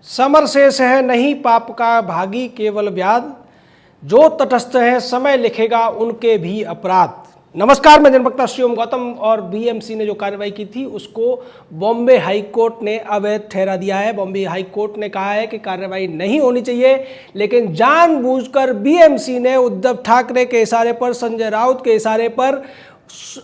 Summer शेष है नहीं पाप का भागी केवल व्याध, जो तटस्थ है समय लिखेगा उनके भी अपराध। नमस्कार, मैं जनवक्ता श्रीओम गौतम। और बीएमसी ने जो कार्रवाई की थी उसको बॉम्बे हाई कोर्ट ने अवैध ठहरा दिया है। बॉम्बे हाई कोर्ट ने कहा है कि कार्रवाई नहीं होनी चाहिए, लेकिन जानबूझकर बीएमसी ने उद्धव ठाकरे के इशारे पर, संजय राउत के इशारे पर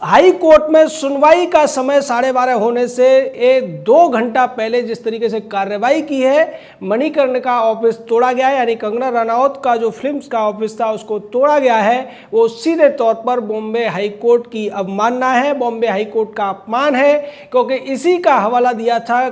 हाई कोर्ट में सुनवाई का समय 12:30 होने से 2 घंटा पहले जिस तरीके से कार्रवाई की है, मणिकर्ण का ऑफिस तोड़ा गया है, यानी कंगना रनौत का जो फिल्म्स का ऑफिस था उसको तोड़ा गया है। वो सीधे तौर पर बॉम्बे हाई कोर्ट की अवमानना है, बॉम्बे हाई कोर्ट का अपमान है, क्योंकि इसी का हवाला दिया था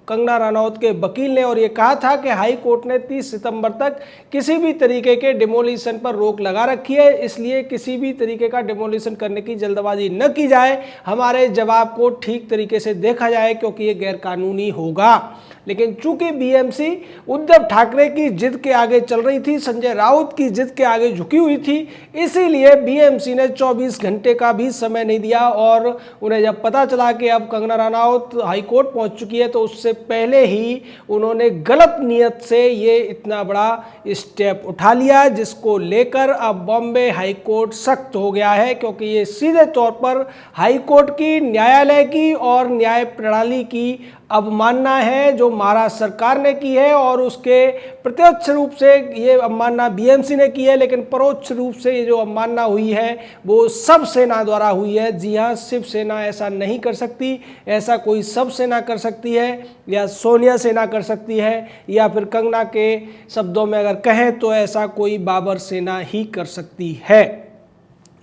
कंगना रनौत के वकील ने और ये कहा था कि हाई कोर्ट ने 30 सितंबर तक किसी भी तरीके के डिमोलिशन पर रोक लगा रखी है, इसलिए किसी भी तरीके का डिमोलिशन करने की जल्दबाजी न की जाए, हमारे जवाब को ठीक तरीके से देखा जाए, क्योंकि ये गैरकानूनी होगा। लेकिन चूंकि बीएमसी उद्धव ठाकरे की जिद के आगे चल रही थी, संजय राउत की जिद के आगे झुकी हुई थी, इसीलिए बीएमसी ने 24 घंटे का भी समय नहीं दिया। और उन्हें जब पता चला कि अब कंगना रनौत हाई कोर्ट पहुंच चुकी है, तो उससे पहले ही उन्होंने गलत नियत से ये इतना बड़ा स्टेप उठा लिया, जिसको लेकर अब बॉम्बे हाई कोर्ट सख्त हो गया है, क्योंकि ये सीधे तौर पर हाई कोर्ट की, न्यायालय की और न्याय प्रणाली की अवमानना है जो महाराष्ट्र सरकार ने की है। और उसके प्रत्यक्ष रूप से ये अवमानना बीएमसी ने की है, लेकिन परोक्ष रूप से ये जो अवमानना हुई है वो सब सेना द्वारा हुई है। जी हाँ, शिव सेना ऐसा नहीं कर सकती, ऐसा कोई सब सेना कर सकती है, या सोनिया सेना कर सकती है, या फिर कंगना के शब्दों में अगर कहें तो ऐसा कोई बाबर सेना ही कर सकती है।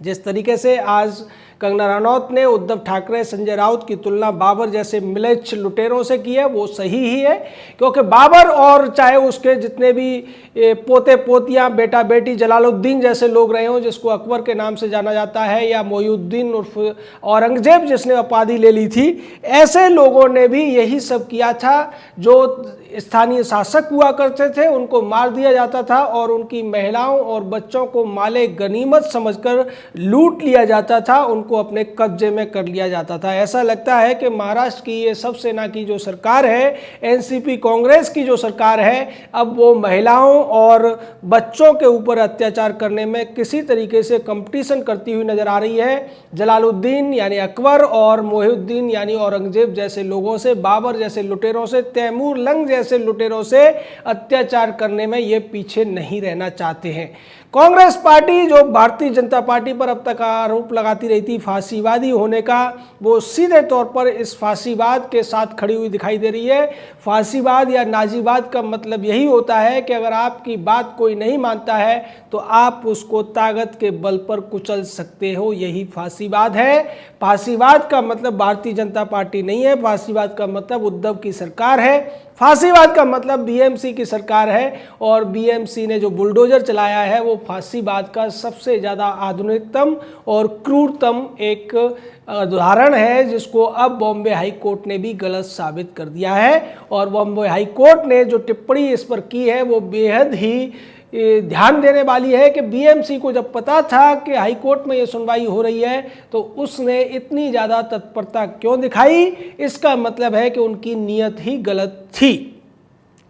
जिस तरीके से आज कंगना रनौत ने उद्धव ठाकरे, संजय राउत की तुलना बाबर जैसे मिलेच्छ लुटेरों से की है, वो सही ही है, क्योंकि बाबर और चाहे उसके जितने भी पोते पोतियां, बेटा बेटी, जलालुद्दीन जैसे लोग रहे हों, जिसको अकबर के नाम से जाना जाता है, या मोहिउद्दीन उर्फ औरंगजेब जिसने उपाधि ले ली थी, ऐसे लोगों ने भी यही सब किया था। जो स्थानीय शासक हुआ करते थे उनको मार दिया जाता था और उनकी महिलाओं और बच्चों को माले गनीमत समझकर लूट लिया जाता था, उनको अपने कब्जे में कर लिया जाता था। ऐसा लगता है कि महाराष्ट्र की ये सब सेना की जो सरकार है, एनसीपी कांग्रेस की जो सरकार है, अब वो महिलाओं और बच्चों के ऊपर अत्याचार करने में किसी तरीके से कंपटीशन करती हुई नजर आ रही है। जलालुद्दीन यानी अकबर और मोहिउद्दीन यानी औरंगजेब जैसे लोगों से, बाबर जैसे लुटेरों से, तैमूर लंग जैसे लुटेरों से अत्याचार करने में ये पीछे नहीं रहना चाहते हैं। कांग्रेस पार्टी जो भारतीय जनता पार्टी पर अब तक आरोप लगाती रही थी फांसीवादी होने का, वो सीधे तौर पर इस फांसीवाद के साथ खड़ी हुई दिखाई दे रही है। फांसीवाद या नाजीवाद का मतलब यही होता है कि अगर आपकी बात कोई नहीं मानता है तो आप उसको ताकत के बल पर कुचल सकते हो, यही फांसीवाद है। फांसीवाद का मतलब भारतीय जनता पार्टी नहीं है, फांसीवाद का मतलब उद्धव की सरकार है, फांसीवाद का मतलब बीएमसी की सरकार है। और बीएमसी ने जो बुलडोजर चलाया है वो फांसीवाद का सबसे ज़्यादा आधुनिकतम और क्रूरतम एक उदाहरण है, जिसको अब बॉम्बे हाई कोर्ट ने भी गलत साबित कर दिया है। और बॉम्बे हाई कोर्ट ने जो टिप्पणी इस पर की है वो बेहद ही ध्यान देने वाली है कि बीएमसी को जब पता था कि हाई कोर्ट में ये सुनवाई हो रही है तो उसने इतनी ज़्यादा तत्परता क्यों दिखाई। इसका मतलब है कि उनकी नीयत ही गलत थी।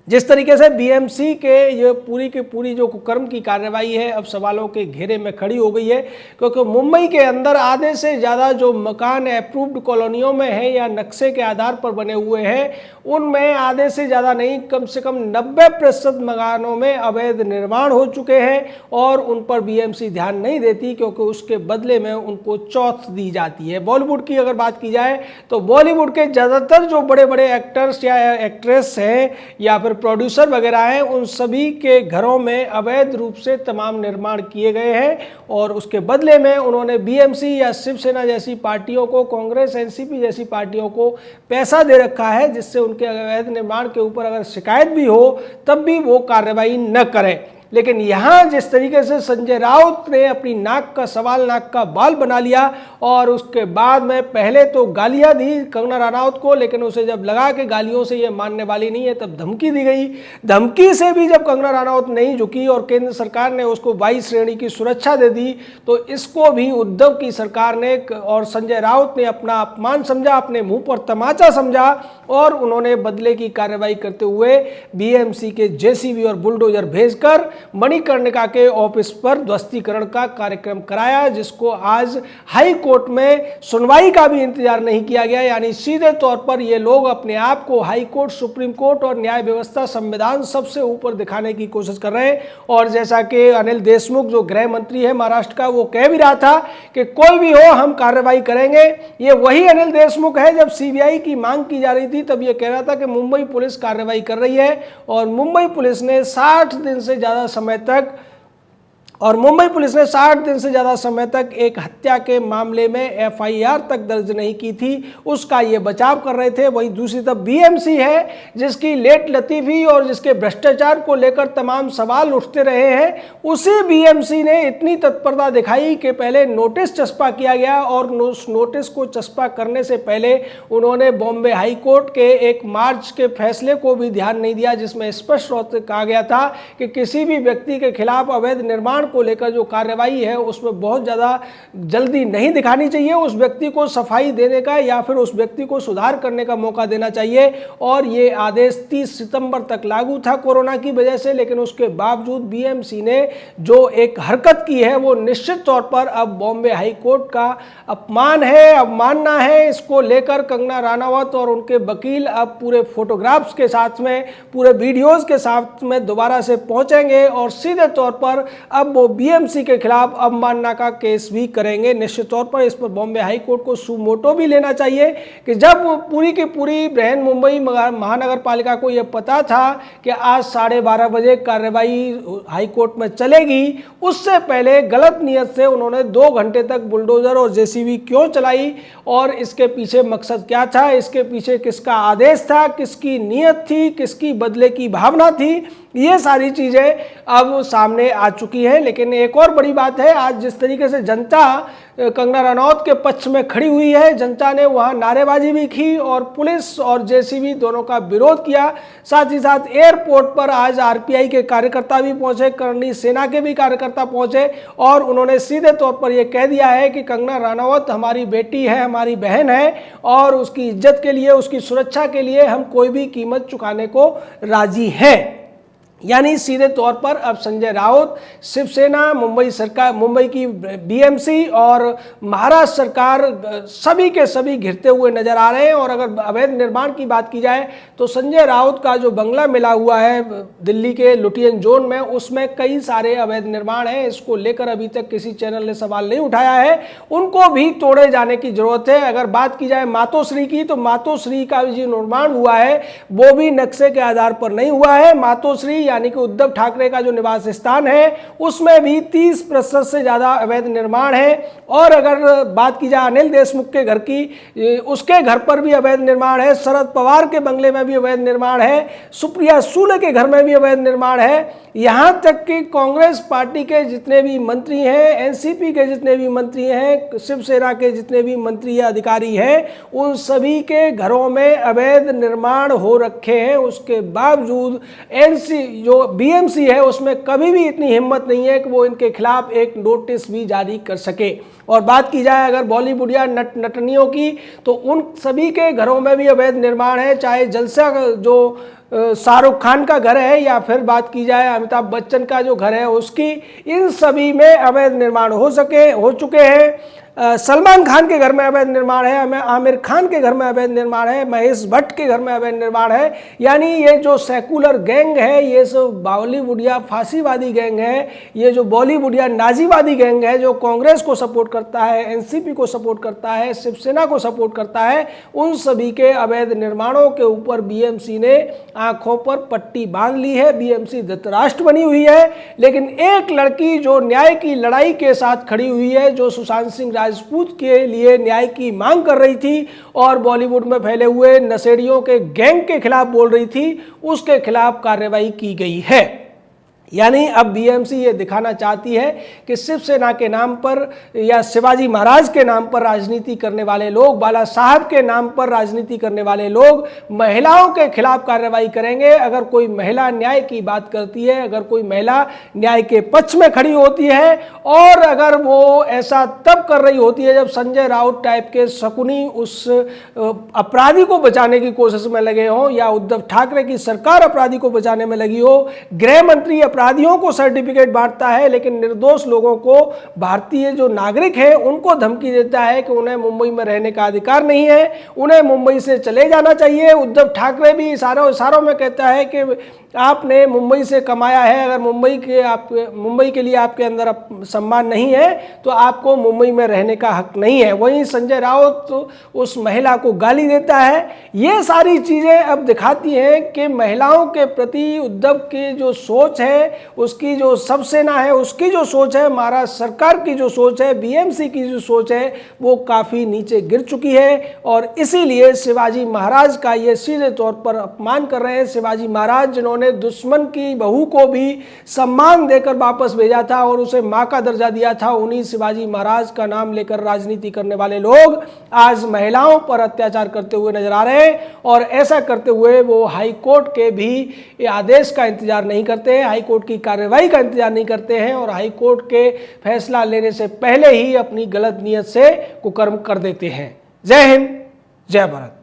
जिस तरीके से बीएमसी के ये पूरी की पूरी जो कुकर्म की कार्रवाई है अब सवालों के घेरे में खड़ी हो गई है, क्योंकि मुंबई के अंदर आधे से ज़्यादा जो मकान अप्रूव्ड कॉलोनियों में है या नक्शे के आधार पर बने हुए हैं, उनमें आधे से ज़्यादा नहीं, कम से कम 90% मकानों में अवैध निर्माण हो चुके हैं और उन पर बीएमसी ध्यान नहीं देती, क्योंकि उसके बदले में उनको चौथ दी जाती है। बॉलीवुड की अगर बात की जाए तो बॉलीवुड के ज़्यादातर जो बड़े बड़े एक्टर्स या एक्ट्रेस हैं या फिर प्रोड्यूसर वगैरह हैं, उन सभी के घरों में अवैध रूप से तमाम निर्माण किए गए हैं और उसके बदले में उन्होंने बीएमसी या शिवसेना जैसी पार्टियों को, कांग्रेस, एनसीपी जैसी पार्टियों को पैसा दे रखा है, जिससे उनके अवैध निर्माण के ऊपर अगर शिकायत भी हो तब भी वो कार्रवाई न करें। लेकिन यहाँ जिस तरीके से संजय राउत ने अपनी नाक का सवाल नाक का बाल बना लिया और उसके बाद में पहले तो गालियां दी कंगना रनौत को, लेकिन उसे जब लगा कि गालियों से ये मानने वाली नहीं है तब धमकी दी गई। धमकी से भी जब कंगना रनौत नहीं झुकी और केंद्र सरकार ने उसको 22 श्रेणी की सुरक्षा दे दी, तो इसको भी उद्धव की सरकार ने और संजय राउत ने अपना अपमान समझा, अपने मुंह पर तमाचा समझा और उन्होंने बदले की कार्रवाई करते हुए बीएमसी के जेसीबी और बुलडोजर भेजकर मणिकर्णिका के ऑफिस पर ध्वस्तीकरण का कार्यक्रम कराया, जिसको आज हाई कोर्ट में सुनवाई का भी इंतजार नहीं किया गया। यानी सीधे तौर पर ये लोग अपने आप को हाई कोर्ट, सुप्रीम कोर्ट और न्याय व्यवस्था, संविधान सबसे ऊपर दिखाने की कोशिश कर रहे हैं। और जैसा कि अनिल देशमुख जो गृह मंत्री है महाराष्ट्र का, वो कह भी रहा था कि कोई भी हो हम कार्रवाई करेंगे। ये वही अनिल देशमुख है जब सीबीआई की मांग की जा रही थी तब ये कह रहा था कि मुंबई पुलिस कार्रवाई कर रही है और मुंबई पुलिस ने 60 दिन से ज़्यादा समय तक एक हत्या के मामले में एफआईआर तक दर्ज नहीं की थी, उसका ये बचाव कर रहे थे। वहीं दूसरी तरफ बीएमसी है जिसकी लेट लतीफ़ी और जिसके भ्रष्टाचार को लेकर तमाम सवाल उठते रहे हैं, उसी बीएमसी ने इतनी तत्परता दिखाई कि पहले नोटिस चस्पा किया गया और उस नोटिस को चस्पा करने से पहले उन्होंने बॉम्बे हाई कोर्ट के एक मार्च के फैसले को भी ध्यान नहीं दिया, जिसमें स्पष्ट रूप से कहा गया था कि किसी भी व्यक्ति के खिलाफ अवैध निर्माण को लेकर जो कार्रवाई है उसमें बहुत ज़्यादा जल्दी नहीं दिखानी चाहिए, उस व्यक्ति को सफाई देने का या फिर उस व्यक्ति को सुधार करने का मौका देना चाहिए। और ये आदेश 30 सितंबर तक लागू था कोरोना की वजह से, लेकिन उसके बावजूद बीएमसी ने जो एक हरकत की है वो निश्चित तौर पर अब बॉम्बे हाई कोर्ट का अपमान है, अवमानना है। इसको लेकर कंगना रनौत और उनके वकील अब पूरे फोटोग्राफ्स के साथ में, पूरे वीडियोज़ के साथ में दोबारा से पहुंचेंगे और सीधे तौर पर अब वो बीएमसी के खिलाफ अवमानना का केस भी करेंगे। निश्चित तौर पर इस पर बॉम्बे हाई कोर्ट को सुमोटो भी लेना चाहिए कि जब पूरी की पूरी बृहन मुंबई महानगर पालिका को यह पता था कि आज 12:30 बजे कार्रवाई हाई कोर्ट में चलेगी, उससे पहले गलत नियत से उन्होंने 2 घंटे तक बुलडोजर और जेसीबी क्यों चलाई और इसके पीछे मकसद क्या था, इसके पीछे किसका आदेश था, किसकी नियत थी, किसकी बदले की भावना थी, ये सारी चीज़ें अब सामने आ चुकी हैं। लेकिन एक और बड़ी बात है, आज जिस तरीके से जनता कंगना रनौत के पक्ष में खड़ी हुई है, जनता ने वहाँ नारेबाजी भी की और पुलिस और जेसीबी दोनों का विरोध किया। साथ ही साथ एयरपोर्ट पर आज आरपीआई के कार्यकर्ता भी पहुँचे, करणी सेना के भी कार्यकर्ता पहुँचे और उन्होंने सीधे तौर पर यह कह दिया है कि कंगना रनौत हमारी बेटी है, हमारी बहन है और उसकी इज्जत के लिए, उसकी सुरक्षा के लिए हम कोई भी कीमत चुकाने को राजी हैं। यानी सीधे तौर पर अब संजय राउत, शिवसेना, मुंबई सरकार, मुंबई की बीएमसी और महाराष्ट्र सरकार सभी के सभी घिरते हुए नजर आ रहे हैं। और अगर अवैध निर्माण की बात की जाए तो संजय राउत का जो बंगला मिला हुआ है दिल्ली के लुटियन जोन में, उसमें कई सारे अवैध निर्माण हैं। इसको लेकर अभी तक किसी चैनल ने सवाल नहीं उठाया है, उनको भी तोड़े जाने की जरूरत है। अगर बात की जाए मातोश्री की, तो मातोश्री का जो निर्माण हुआ है वो भी नक्शे के आधार पर नहीं हुआ है। मातोश्री यानी कि उद्धव ठाकरे का जो निवास स्थान है उसमें भी 30% से ज्यादा अवैध निर्माण है। और अगर बात की जाए अनिल देशमुख के घर की, उसके घर पर भी अवैध निर्माण है, शरद पवार के बंगले में भी अवैध निर्माण है, सुप्रिया सुले के घर में भी अवैध निर्माण है। यहां तक कि कांग्रेस पार्टी के जितने भी मंत्री हैं, एनसीपी के जितने भी मंत्री हैं, शिवसेना के जितने भी मंत्री या अधिकारी हैं, उन सभी के घरों में अवैध निर्माण हो रखे हैं। उसके बावजूद जो बीएमसी है उसमें कभी भी इतनी हिम्मत नहीं है कि वो इनके खिलाफ एक नोटिस भी जारी कर सके। और बात की जाए अगर बॉलीवुड या नटनियों की, तो उन सभी के घरों में भी अवैध निर्माण है, चाहे जलसा जो शाहरुख खान का घर है या फिर बात की जाए अमिताभ बच्चन का जो घर है उसकी, इन सभी में अवैध निर्माण हो चुके हैं। सलमान खान के घर में अवैध निर्माण है, आमिर खान के घर में अवैध निर्माण है, महेश भट्ट के घर में अवैध निर्माण है। यानी ये जो सेकुलर गैंग है, ये सब बॉलीवुड या फांसीवादी गैंग है, ये जो बॉलीवुड या नाजीवादी गैंग है जो कांग्रेस को सपोर्ट करता है, एनसीपी को सपोर्ट करता है, शिवसेना को सपोर्ट करता है, उन सभी के अवैध निर्माणों के ऊपर बीएमसी ने आंखों पर पट्टी बांध ली है। बीएमसी धृतराष्ट्र बनी हुई है। लेकिन एक लड़की जो न्याय की लड़ाई के साथ खड़ी हुई है, जो सुशांत सिंह राजपूत के लिए न्याय की मांग कर रही थी और बॉलीवुड में फैले हुए नशेड़ियों के गैंग के खिलाफ बोल रही थी, उसके खिलाफ कार्रवाई की गई है। यानी अब बीएमसी ये दिखाना चाहती है कि शिवसेना के नाम पर या शिवाजी महाराज के नाम पर राजनीति करने वाले लोग, बाला साहब के नाम पर राजनीति करने वाले लोग महिलाओं के खिलाफ कार्रवाई करेंगे। अगर कोई महिला न्याय की बात करती है, अगर कोई महिला न्याय के पक्ष में खड़ी होती है और अगर वो ऐसा तब कर रही होती है जब संजय राउत टाइप के शकुनी उस अपराधी को बचाने की कोशिश में लगे हों, या उद्धव ठाकरे की सरकार अपराधी को बचाने में लगी हो, गृह मंत्री अपराधियों को सर्टिफिकेट बांटता है लेकिन निर्दोष लोगों को, भारतीय जो नागरिक हैं उनको धमकी देता है कि उन्हें मुंबई में रहने का अधिकार नहीं है, उन्हें मुंबई से चले जाना चाहिए। उद्धव ठाकरे भी इशारों में कहता है कि आपने मुंबई से कमाया है, अगर मुंबई के लिए आपके अंदर सम्मान नहीं है तो आपको मुंबई में रहने का हक नहीं है। वहीं संजय राउत उस महिला को गाली देता है। ये सारी चीज़ें अब दिखाती हैं कि महिलाओं के प्रति उद्धव की जो सोच है, उसकी जो शिवसेना है उसकी जो सोच है, महाराष्ट्र सरकार की जो सोच है, बीएमसी की जो सोच है, वो काफ़ी नीचे गिर चुकी है। और इसीलिए शिवाजी महाराज का ये सीधे तौर पर अपमान कर रहे हैं। शिवाजी महाराज जिन्होंने दुश्मन की बहू को भी सम्मान देकर वापस भेजा था और उसे मां का दर्जा दिया था, उन्हीं शिवाजी महाराज का नाम लेकर राजनीति करने वाले लोग आज महिलाओं पर अत्याचार करते हुए नजर आ रहे हैं। और ऐसा करते हुए वो हाई कोर्ट के भी आदेश का इंतजार नहीं करते हैं, हाई कोर्ट की कार्रवाई का इंतजार नहीं करते हैं और हाई कोर्ट के फैसला लेने से पहले ही अपनी गलत नीयत से कुकर्म कर देते हैं। जय हिंद, जय भारत।